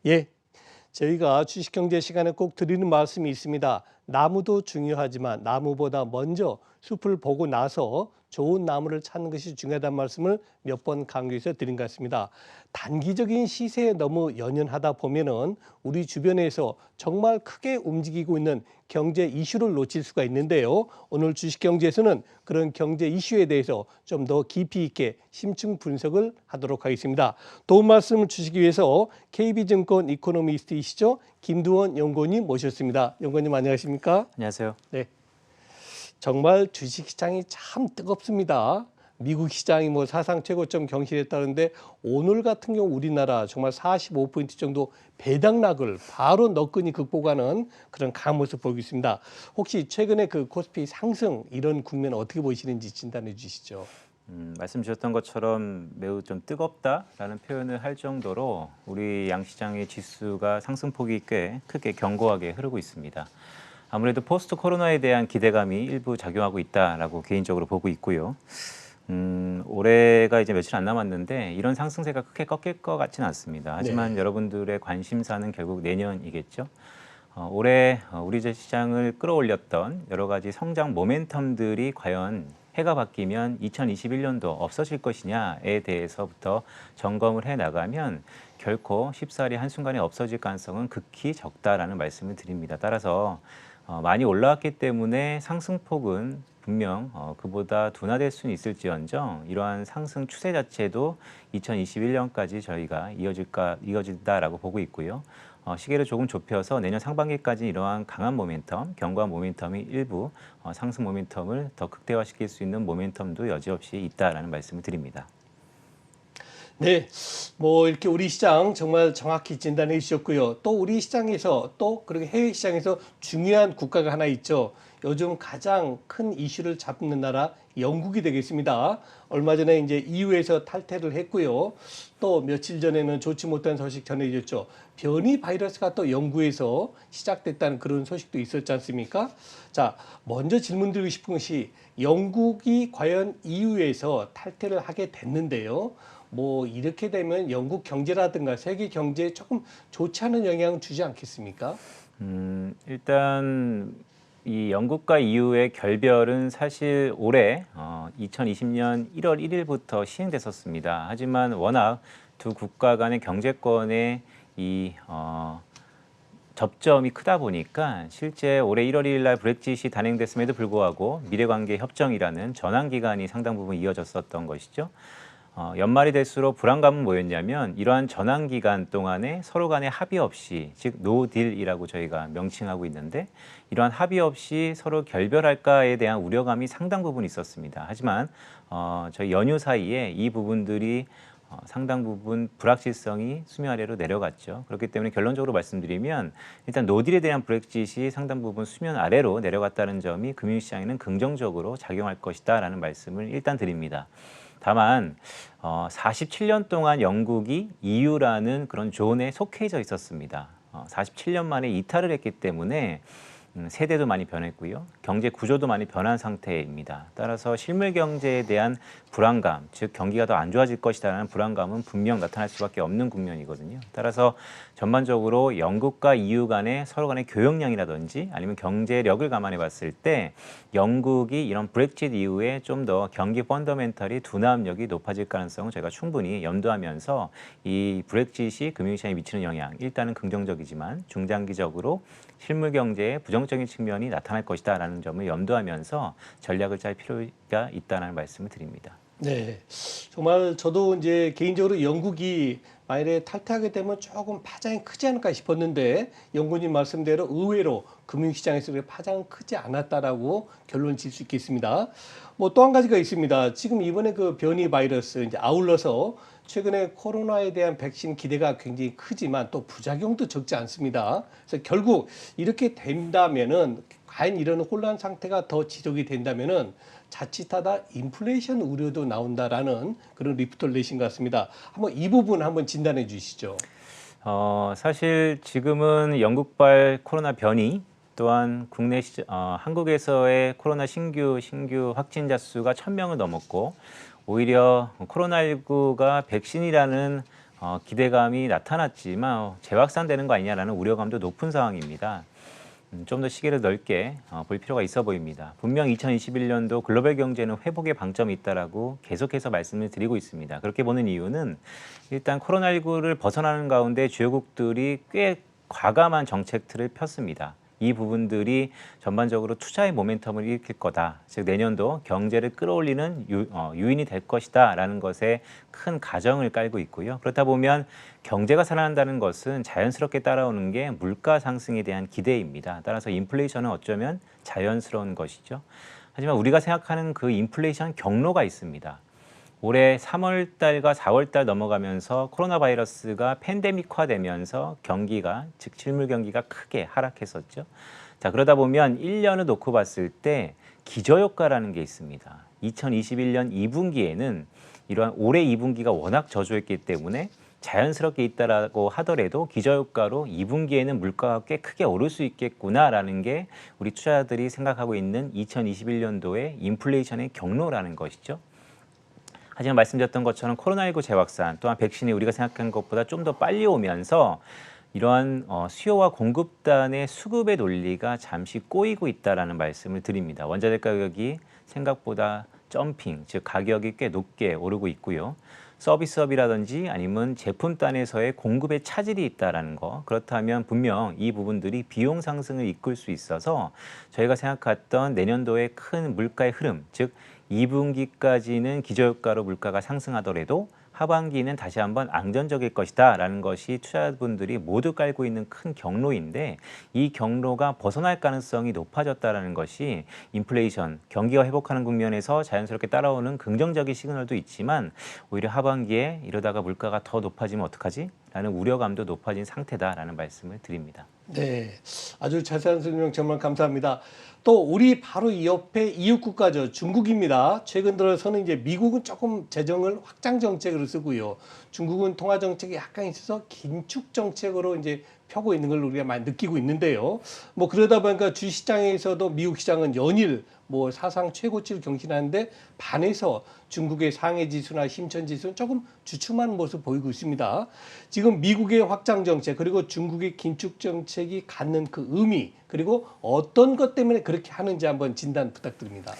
예, 저희가 주식경제 시간에 꼭 드리는 말씀이 있습니다. 나무도 중요하지만 나무보다 먼저 숲을 보고 나서 좋은 나무를 찾는 것이 중요하다는 말씀을 몇 번 강조해서 드린 것 같습니다. 단기적인 시세에 너무 연연하다 보면은 우리 주변에서 정말 크게 움직이고 있는 경제 이슈를 놓칠 수가 있는데요. 오늘 주식경제에서는 그런 경제 이슈에 대해서 좀 더 깊이 있게 심층 분석을 하도록 하겠습니다. 도움 말씀을 주시기 위해서 KB증권 이코노미스트이시죠, 김두원 연구원님 모셨습니다. 연구원님 안녕하십니까? 안녕하세요. 네. 정말 주식시장이 참 뜨겁습니다. 미국 시장이 뭐 사상 최고점 경신했다는데 오늘 같은 경우 우리나라 정말 45포인트 정도 배당락을 바로 너끈히 극복하는 그런 강한 모습 보이고 있습니다. 혹시 최근에 그 코스피 상승 이런 국면 어떻게 보시는지 진단해 주시죠. 말씀 주셨던 것처럼 매우 좀 뜨겁다라는 표현을 할 정도로 우리 양시장의 지수가 상승폭이 꽤 크게 견고하게 흐르고 있습니다. 아무래도 포스트 코로나에 대한 기대감이 일부 작용하고 있다라고 개인적으로 보고 있고요. 올해가 이제 며칠 안 남았는데 이런 상승세가 크게 꺾일 것 같지는 않습니다. 하지만 네. 여러분들의 관심사는 결국 내년이겠죠. 올해 우리 시장을 끌어올렸던 여러 가지 성장 모멘텀들이 과연 해가 바뀌면 2021년도 없어질 것이냐에 대해서부터 점검을 해 나가면 결코 쉽사리 한순간에 없어질 가능성은 극히 적다라는 말씀을 드립니다. 따라서 많이 올라왔기 때문에 상승폭은 분명 그보다 둔화될 수는 있을지언정 이러한 상승 추세 자체도 2021년까지 저희가 이어진다라고 보고 있고요. 시계를 조금 좁혀서 내년 상반기까지 이러한 강한 모멘텀, 견고한 모멘텀이 일부 상승 모멘텀을 더 극대화시킬 수 있는 모멘텀도 여지없이 있다라는 말씀을 드립니다. 네, 뭐 이렇게 우리 시장 정말 정확히 진단해 주셨고요. 또 우리 시장에서 또 그리고 해외 시장에서 중요한 국가가 하나 있죠. 요즘 가장 큰 이슈를 잡는 나라 영국이 되겠습니다. 얼마 전에 이제 EU에서 탈퇴를 했고요. 또 며칠 전에는 좋지 못한 소식 전해졌죠. 변이 바이러스가 또 영국에서 시작됐다는 그런 소식도 있었지 않습니까? 자, 먼저 질문드리고 싶은 것이 영국이 과연 EU에서 탈퇴를 하게 됐는데요. 뭐 이렇게 되면 영국 경제라든가 세계 경제에 조금 좋지 않은 영향을 주지 않겠습니까? 일단 이 영국과 EU의 결별은 사실 올해 2020년 1월 1일부터 시행됐었습니다. 하지만 워낙 두 국가 간의 경제권의 이 접점이 크다 보니까 실제 올해 1월 1일 날 브렉짓이 단행됐음에도 불구하고 미래관계 협정이라는 전환 기간이 상당 부분 이어졌었던 것이죠. 연말이 될수록 불안감은 뭐였냐면 이러한 전환 기간 동안에 서로 간에 합의 없이, 즉 노딜이라고 저희가 명칭하고 있는데 이러한 합의 없이 서로 결별할까에 대한 우려감이 상당 부분 있었습니다. 하지만 저희 연휴 사이에 이 부분들이 상당 부분 불확실성이 수면 아래로 내려갔죠. 그렇기 때문에 결론적으로 말씀드리면 일단 노딜에 대한 브렉짓이 상당 부분 수면 아래로 내려갔다는 점이 금융시장에는 긍정적으로 작용할 것이다라는 말씀을 일단 드립니다. 다만 47년 동안 영국이 EU라는 그런 존에 속해져 있었습니다. 47년 만에 이탈을 했기 때문에 세대도 많이 변했고요. 경제 구조도 많이 변한 상태입니다. 따라서 실물 경제에 대한 불안감, 즉 경기가 더 안 좋아질 것이라는 불안감은 분명 나타날 수밖에 없는 국면이거든요. 따라서 전반적으로 영국과 EU 간의 서로 간의 교역량이라든지 아니면 경제력을 감안해 봤을 때 영국이 이런 브렉짓 이후에 좀 더 경기 펀더멘털이 둔화압력이 높아질 가능성을 저희가 충분히 염두하면서 이 브렉짓이 금융시장에 미치는 영향, 일단은 긍정적이지만 중장기적으로 실물 경제에 부정적인 측면이 나타날 것이다라는 점을 염두하면서 전략을 짤 필요가 있다는 말씀을 드립니다. 네, 정말 저도 이제 개인적으로 영국이 만약에 탈퇴하게 되면 조금 파장이 크지 않을까 싶었는데 연구님 말씀대로 의외로 금융시장에서 파장은 크지 않았다라고 결론 질 수 있겠습니다. 뭐 또 한 가지가 있습니다. 지금 이번에 그 변이 바이러스 이제 아울러서 최근에 코로나에 대한 백신 기대가 굉장히 크지만 또 부작용도 적지 않습니다. 그래서 결국 이렇게 된다면은 과연 이런 혼란 상태가 더 지속이 된다면은 자칫하다 인플레이션 우려도 나온다라는 그런 리포트를 내신 것 같습니다. 한번 이 부분 한번 진단해 주시죠. 사실 지금은 영국발 코로나 변이 또한 한국에서의 코로나 신규 확진자 수가 1,000명을 넘었고 오히려 코로나19가 백신이라는 기대감이 나타났지만 재확산되는 거 아니냐라는 우려감도 높은 상황입니다. 좀 더 시계를 넓게 볼 필요가 있어 보입니다. 분명 2021년도 글로벌 경제는 회복의 방점이 있다라고 계속해서 말씀을 드리고 있습니다. 그렇게 보는 이유는 일단 코로나19를 벗어나는 가운데 주요국들이 꽤 과감한 정책 틀을 폈습니다. 이 부분들이 전반적으로 투자의 모멘텀을 일으킬 거다. 즉 내년도 경제를 끌어올리는 유인이 될 것이다라는 것에 큰 가정을 깔고 있고요. 그렇다 보면 경제가 살아난다는 것은 자연스럽게 따라오는 게 물가 상승에 대한 기대입니다. 따라서 인플레이션은 어쩌면 자연스러운 것이죠. 하지만 우리가 생각하는 그 인플레이션 경로가 있습니다. 올해 3월 달과 4월 달 넘어가면서 코로나 바이러스가 팬데믹화되면서 경기가, 즉 실물 경기가 크게 하락했었죠. 자, 그러다 보면 1년을 놓고 봤을 때 기저효과라는 게 있습니다. 2021년 2분기에는 이러한 올해 2분기가 워낙 저조했기 때문에 자연스럽게 있다라고 하더라도 기저효과로 2분기에는 물가가 꽤 크게 오를 수 있겠구나라는 게 우리 투자자들이 생각하고 있는 2021년도의 인플레이션의 경로라는 것이죠. 하지만 말씀드렸던 것처럼 코로나19 재확산 또한 백신이 우리가 생각한 것보다 좀 더 빨리 오면서 이러한 수요와 공급단의 수급의 논리가 잠시 꼬이고 있다라는 말씀을 드립니다. 원자재 가격이 생각보다 점핑, 즉 가격이 꽤 높게 오르고 있고요. 서비스업이라든지 아니면 제품단에서의 공급에 차질이 있다라는 거. 그렇다면 분명 이 부분들이 비용 상승을 이끌 수 있어서 저희가 생각했던 내년도의 큰 물가의 흐름, 즉 2분기까지는 기저효과로 물가가 상승하더라도 하반기는 다시 한번 안정적일 것이다라는 것이 투자자분들이 모두 깔고 있는 큰 경로인데 이 경로가 벗어날 가능성이 높아졌다라는 것이 인플레이션, 경기가 회복하는 국면에서 자연스럽게 따라오는 긍정적인 시그널도 있지만 오히려 하반기에 이러다가 물가가 더 높아지면 어떡하지? 라는 우려감도 높아진 상태다라는 말씀을 드립니다. 네, 아주 자세한 설명 정말 감사합니다. 또 우리 바로 이 옆에 이웃 국가죠. 중국입니다. 최근 들어서는 이제 미국은 조금 재정을 확장 정책으로 쓰고요. 중국은 통화 정책이 약간 있어서 긴축 정책으로 이제 펴고 있는 걸 우리가 많이 느끼고 있는데요. 뭐 그러다 보니까 주시장에서도 미국 시장은 연일 뭐 사상 최고치를 경신하는데 반해서 중국의 상해 지수나 심천 지수는 조금 주춤한 모습 보이고 있습니다. 지금 미국의 확장 정책 그리고 중국의 긴축 정책이 갖는 그 의미 그리고 어떤 것 때문에 그렇게 하는지 한번 진단 부탁드립니다.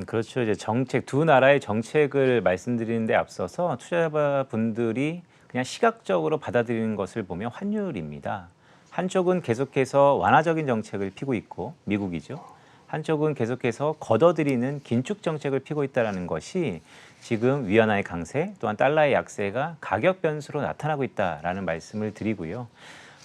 그렇죠. 이제 정책, 두 나라의 정책을 말씀드리는데 앞서서 투자자분들이 그냥 시각적으로 받아들이는 것을 보면 환율입니다. 한쪽은 계속해서 완화적인 정책을 피고 있고 미국이죠. 한쪽은 계속해서 걷어들이는 긴축 정책을 피고 있다는 것이 지금 위안화의 강세 또한 달러의 약세가 가격 변수로 나타나고 있다라는 말씀을 드리고요.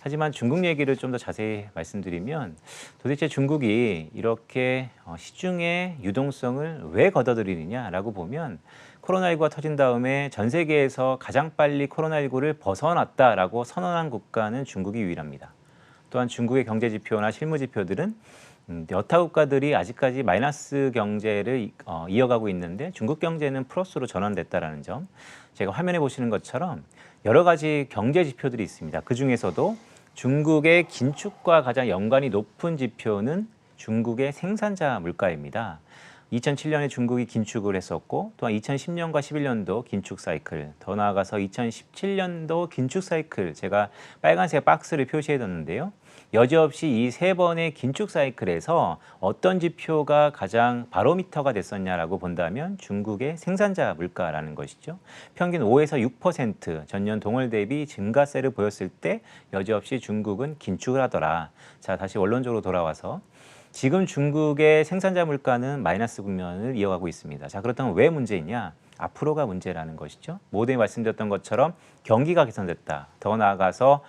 하지만 중국 얘기를 좀 더 자세히 말씀드리면 도대체 중국이 이렇게 시중의 유동성을 왜 걷어들이느냐라고 보면 코로나19가 터진 다음에 전 세계에서 가장 빨리 코로나19를 벗어났다라고 선언한 국가는 중국이 유일합니다. 또한 중국의 경제 지표나 실무 지표들은 여타 국가들이 아직까지 마이너스 경제를 이어가고 있는데 중국 경제는 플러스로 전환됐다라는 점. 제가 화면에 보시는 것처럼 여러 가지 경제 지표들이 있습니다. 그중에서도 중국의 긴축과 가장 연관이 높은 지표는 중국의 생산자 물가입니다. 2007년에 중국이 긴축을 했었고 또한 2010년과 11년도 긴축 사이클, 더 나아가서 2017년도 긴축 사이클 제가 빨간색 박스를 표시해뒀는데요. 여지없이 이 세 번의 긴축 사이클에서 어떤 지표가 가장 바로미터가 됐었냐라고 본다면 중국의 생산자 물가라는 것이죠. 평균 5에서 6% 전년 동월 대비 증가세를 보였을 때 여지없이 중국은 긴축을 하더라. 자, 다시 원론적으로 돌아와서 지금 중국의 생산자 물가는 마이너스 국면을 이어가고 있습니다. 자, 그렇다면 왜 문제이냐? 앞으로가 문제라는 것이죠. 모두에 말씀드렸던 것처럼 경기가 개선됐다. 더 나아가서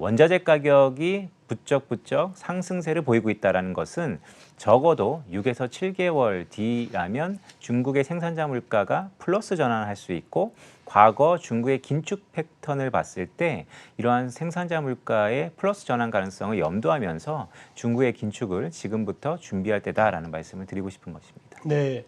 원자재 가격이 부쩍부쩍 상승세를 보이고 있다는 것은 적어도 6에서 7개월 뒤라면 중국의 생산자 물가가 플러스 전환할 수 있고 과거 중국의 긴축 패턴을 봤을 때 이러한 생산자 물가의 플러스 전환 가능성을 염두하면서 중국의 긴축을 지금부터 준비할 때다라는 말씀을 드리고 싶은 것입니다. 네,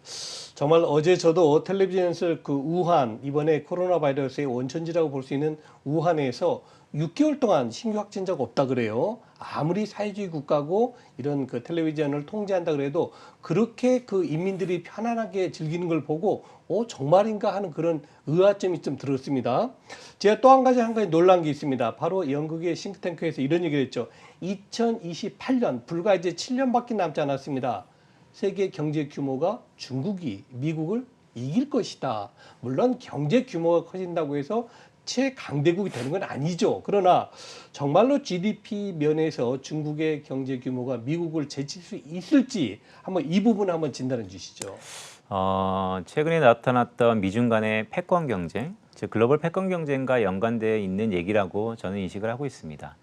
정말 어제 저도 텔레비전에서 그 우한, 이번에 코로나 바이러스의 원천지라고 볼 수 있는 우한에서 6개월 동안 신규 확진자가 없다 그래요. 아무리 사회주의 국가고 이런 그 텔레비전을 통제한다 그래도 그렇게 그 인민들이 편안하게 즐기는 걸 보고 정말인가 하는 그런 의아점이 좀 들었습니다. 제가 또 한 가지 놀란 게 있습니다. 바로 영국의 싱크탱크에서 이런 얘기를 했죠. 2028년, 불과 이제 7년밖에 남지 않았습니다. 세계 경제 규모가 중국이 미국을 이길 것이다. 물론 경제 규모가 커진다고 해서 최강대국이 되는 건 아니죠. 그러나 정말로 GDP 면에서 중국의 경제 규모가 미국을 제칠 수 있을지 한번 이 부분 한번 진단해 주시죠. 최근에 나타났던 미중 간의 패권 경쟁, 즉 글로벌 패권 경쟁과 연관되어 있는 얘기라고 저는 인식을 하고 있습니다.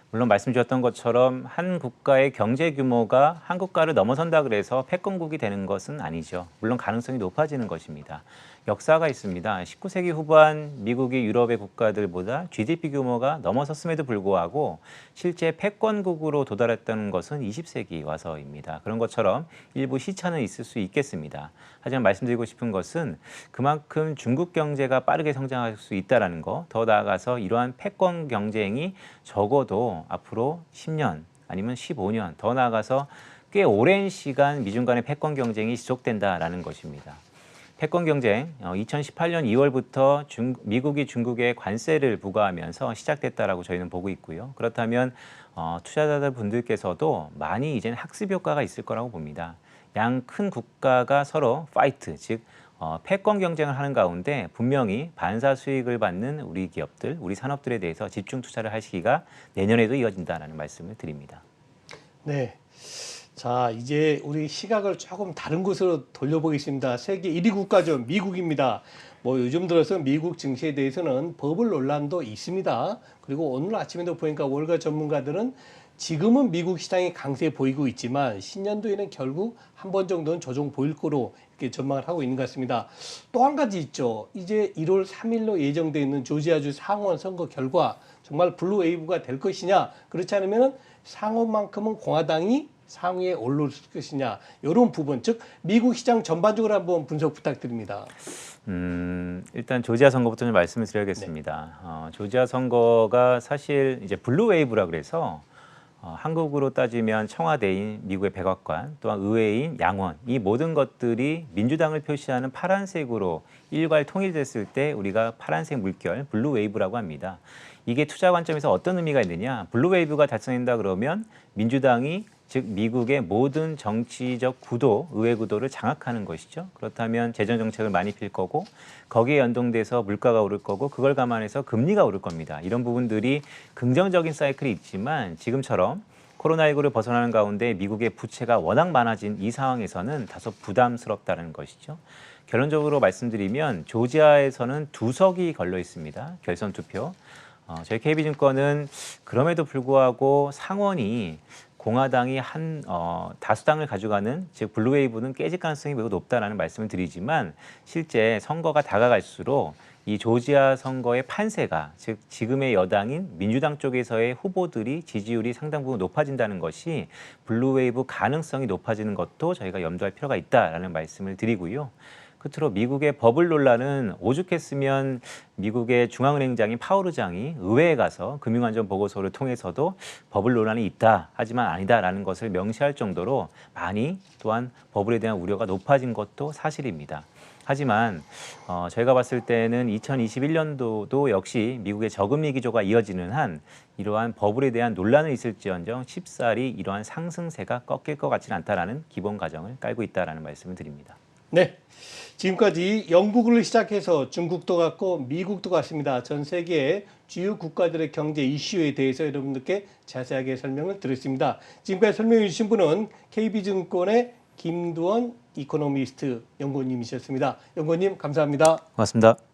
물론 말씀 주셨던 것처럼 한 국가의 경제 규모가 한 국가를 넘어선다 그래서 패권국이 되는 것은 아니죠. 물론 가능성이 높아지는 것입니다. 역사가 있습니다. 19세기 후반 미국이 유럽의 국가들보다 GDP 규모가 넘어섰음에도 불구하고 실제 패권국으로 도달했다는 것은 20세기 와서입니다. 그런 것처럼 일부 시차는 있을 수 있겠습니다. 하지만 말씀드리고 싶은 것은 그만큼 중국 경제가 빠르게 성장할 수 있다는 거, 더 나아가서 이러한 패권 경쟁이 적어도 앞으로 10년 아니면 15년 더 나아가서 꽤 오랜 시간 미중 간의 패권 경쟁이 지속된다라는 것입니다. 패권 경쟁 2018년 2월부터 미국이 중국에 관세를 부과하면서 시작됐다라고 저희는 보고 있고요. 그렇다면 투자자들 분들께서도 많이 이제는 학습 효과가 있을 거라고 봅니다. 양 큰 국가가 서로 파이트, 즉 패권 경쟁을 하는 가운데 분명히 반사 수익을 받는 우리 기업들, 우리 산업들에 대해서 집중 투자를 할 시기가 내년에도 이어진다는 말씀을 드립니다. 네. 자, 이제 우리 시각을 조금 다른 곳으로 돌려보겠습니다. 세계 1위 국가죠. 미국입니다. 뭐 요즘 들어서 미국 증시에 대해서는 버블 논란도 있습니다. 그리고 오늘 아침에도 보니까 월가 전문가들은 지금은 미국 시장이 강세 보이고 있지만 신년도에는 결국 한 번 정도는 조정 보일 거로 이렇게 전망을 하고 있는 것 같습니다. 또 한 가지 있죠. 이제 1월 3일로 예정되어 있는 조지아주 상원 선거 결과 정말 블루 웨이브가 될 것이냐, 그렇지 않으면 상원만큼은 공화당이 상위에 올라올 것이냐, 이런 부분, 즉 미국 시장 전반적으로 한번 분석 부탁드립니다. 일단 조지아 선거부터 좀 말씀을 드려야겠습니다. 조지아 선거가 사실 이제 블루 웨이브라 그래서 한국으로 따지면 청와대인 미국의 백악관, 또한 의회인 양원, 이 모든 것들이 민주당을 표시하는 파란색으로 일괄 통일됐을 때 우리가 파란색 물결, 블루 웨이브라고 합니다. 이게 투자 관점에서 어떤 의미가 있느냐? 블루 웨이브가 달성된다 그러면 민주당이 즉 미국의 모든 정치적 구도, 의회 구도를 장악하는 것이죠. 그렇다면 재정 정책을 많이 필 거고 거기에 연동돼서 물가가 오를 거고 그걸 감안해서 금리가 오를 겁니다. 이런 부분들이 긍정적인 사이클이 있지만 지금처럼 코로나19를 벗어나는 가운데 미국의 부채가 워낙 많아진 이 상황에서는 다소 부담스럽다는 것이죠. 결론적으로 말씀드리면 조지아에서는 2석이 걸려 있습니다. 결선 투표. 저희 KB증권은 그럼에도 불구하고 상원이 공화당이 다수당을 가져가는, 즉 블루웨이브는 깨질 가능성이 매우 높다라는 말씀을 드리지만 실제 선거가 다가갈수록 이 조지아 선거의 판세가, 즉 지금의 여당인 민주당 쪽에서의 후보들이 지지율이 상당 부분 높아진다는 것이 블루웨이브 가능성이 높아지는 것도 저희가 염두할 필요가 있다라는 말씀을 드리고요. 끝으로 미국의 버블 논란은 오죽했으면 미국의 중앙은행장인 파월 의장이 의회에 가서 금융안전 보고서를 통해서도 버블 논란이 있다, 하지만 아니다라는 것을 명시할 정도로 많이 또한 버블에 대한 우려가 높아진 것도 사실입니다. 하지만 저희가 봤을 때는 2021년도도 역시 미국의 저금리 기조가 이어지는 한 이러한 버블에 대한 논란은 있을지언정 쉽사리 이러한 상승세가 꺾일 것 같지는 않다라는 기본 가정을 깔고 있다라는 말씀을 드립니다. 네, 지금까지 영국을 시작해서 중국도 갔고 미국도 갔습니다. 전 세계의 주요 국가들의 경제 이슈에 대해서 여러분들께 자세하게 설명을 드렸습니다. 지금까지 설명해 주신 분은 KB증권의 김두원 이코노미스트 연구원님이셨습니다. 연구원님 감사합니다. 고맙습니다.